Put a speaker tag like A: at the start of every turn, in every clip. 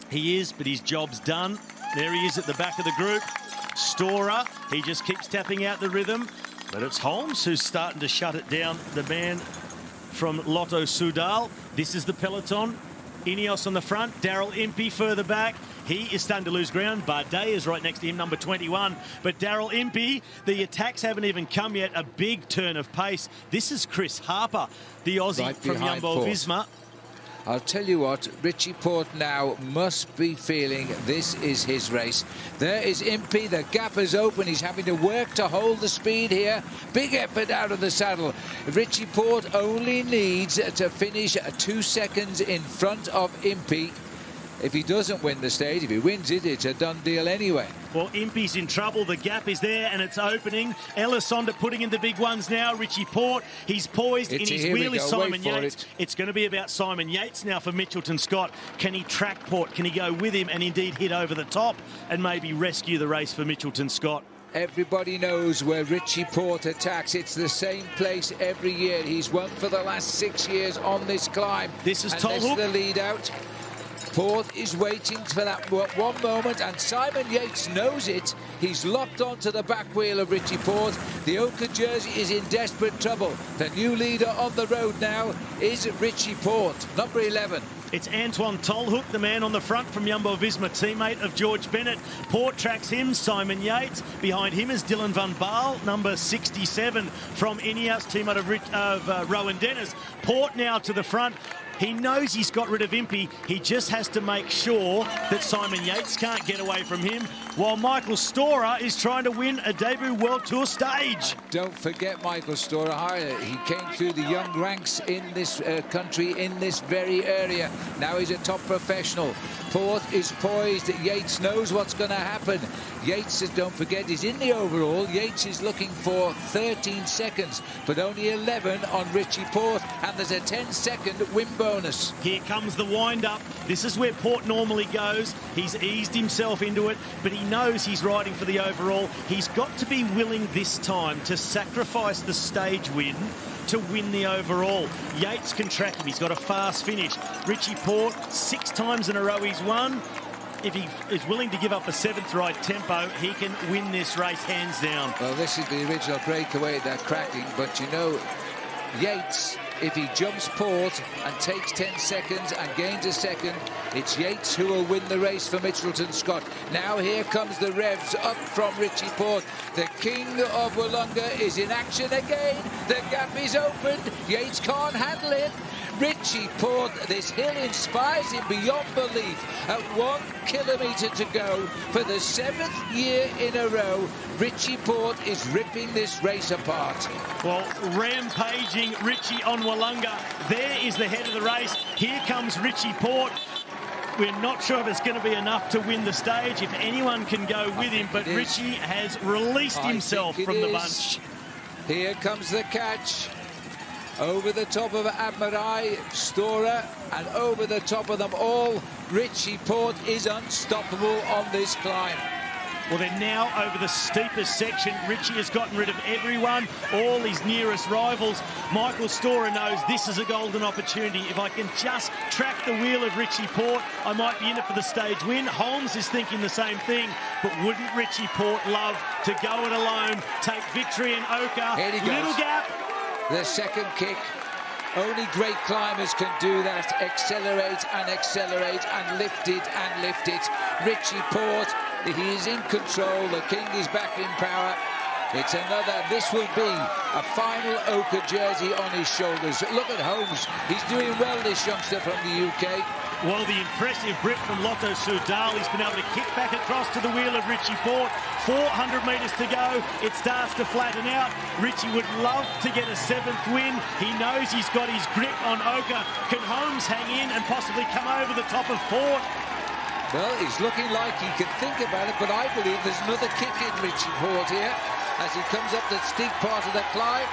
A: He is, but his job's done. There he is at the back of the group. Storer, he just keeps tapping out the rhythm. But it's Holmes who's starting to shut it down, the man from Lotto-Soudal. This is the peloton. Ineos on the front, Daryl Impey further back. He is starting to lose ground. Bardet is right next to him, number 21. But Daryl Impey, the attacks haven't even come yet. A big turn of pace. This is Chris Harper, the Aussie
B: right
A: from Jumbo-Visma.
B: I'll tell you what, Richie Porte now must be feeling this is his race. There is Impey, the gap is open, he's having to work to hold the speed here. Big effort out of the saddle. Richie Porte only needs to finish 2 seconds in front of Impey. If he doesn't win the stage, if he wins it, it's a done deal anyway.
A: Well, Impey's in trouble. The gap is there and it's opening. Elisonde putting in the big ones now. Richie Porte, he's poised. In his wheel is Simon Yates. It's going to be about Simon Yates now for Mitchelton Scott. Can he track Porte? Can he go with him and indeed hit over the top and maybe rescue the race for Mitchelton Scott?
B: Everybody knows where Richie Porte attacks. It's the same place every year. He's won for the last 6 years on this climb.
A: This is Tolhoek.
B: The lead out. Porte is waiting for that one moment, and Simon Yates knows it. He's locked onto the back wheel of Richie Porte. The Ochre jersey is in desperate trouble. The new leader on the road now is Richie Porte, number 11.
A: It's Antoine Tolhoek, the man on the front from Jumbo-Visma, teammate of George Bennett. Porte tracks him, Simon Yates. Behind him is Dylan van Baal, number 67 from Ineos, teammate of Rowan Dennis. Porte now to the front. He knows he's got rid of Impey. He just has to make sure that Simon Yates can't get away from him, while Michael Storer is trying to win a debut World Tour stage.
B: Don't forget Michael Storer. He came through the young ranks in this country, in this very area. Now he's a top professional. Porte is poised. Yates knows what's going to happen. Yates, don't forget, is in the overall. Yates is looking for 13 seconds, but only 11 on Richie Porte, and there's a 10-second win bonus.
A: Here comes the wind-up. This is where Porte normally goes. He's eased himself into it, but he knows he's riding for the overall. He's got to be willing this time to sacrifice the stage win to win the overall. Yates can track him. He's got a fast finish. Richie Porte, 6 times in a row he's won. If he is willing to give up a 7th ride tempo, he can win this race hands down.
B: Well, this is the original breakaway they're cracking, but you know, Yates, if he jumps Porte and takes 10 seconds and gains a second, it's Yates who will win the race for Mitchelton Scott. Now here comes the revs up from Richie Porte. The king of Willunga is in action again. The gap is opened. Yates can't handle it. Richie Porte, this hill inspires him beyond belief. At 1 kilometre to go for the 7th year in a row, Richie Porte is ripping this race apart.
A: Well, rampaging Richie on Willunga. There is the head of the race. Here comes Richie Porte. We're not sure if it's going to be enough to win the stage, if anyone can go with him, but Richie has released himself from the bunch.
B: Here comes the catch. Over the top of Admirai, Storer, and over the top of them all, Richie Porte is unstoppable on this climb.
A: Well, they're now over the steepest section. Richie has gotten rid of everyone, all his nearest rivals. Michael Storer knows this is a golden opportunity. If I can just track the wheel of Richie Porte, I might be in it for the stage win. Holmes is thinking the same thing, but wouldn't Richie Porte love to go it alone, take victory in Ochre?
B: Here he goes.
A: Little gap.
B: The second kick. Only great climbers can do that. Accelerate and accelerate and lift it and lift it. Richie Porte, he is in control. The king is back in power. It's another, this will be a final Ochre jersey on his shoulders. Look at Holmes. He's doing well, this youngster from the UK.
A: Well, the impressive Brit from Lotto-Soudal, he's been able to kick back across to the wheel of Richie Porte. 400 metres to go. It starts to flatten out. Richie would love to get a 7th win. He knows he's got his grip on Ochre. Can Holmes hang in and possibly come over the top of Porte?
B: Well, he's looking like he can think about it, but I believe there's another kick in Richie Porte here as he comes up the steep part of the climb.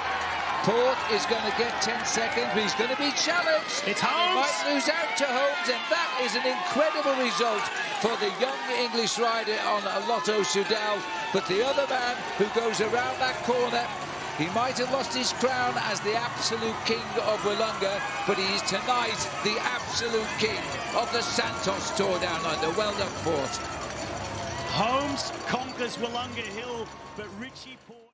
B: Porte is going to get 10 seconds, but he's going to be challenged.
A: It's Holmes.
B: He might lose out to Holmes, and that is an incredible result for the young English rider on Lotto-Soudal. But the other man who goes around that corner He might have lost his crown as the absolute king of Willunga, but he is tonight the absolute king of the Santos Tour down under. Well done, Porte.
A: Holmes conquers Willunga Hill, but Richie Porte...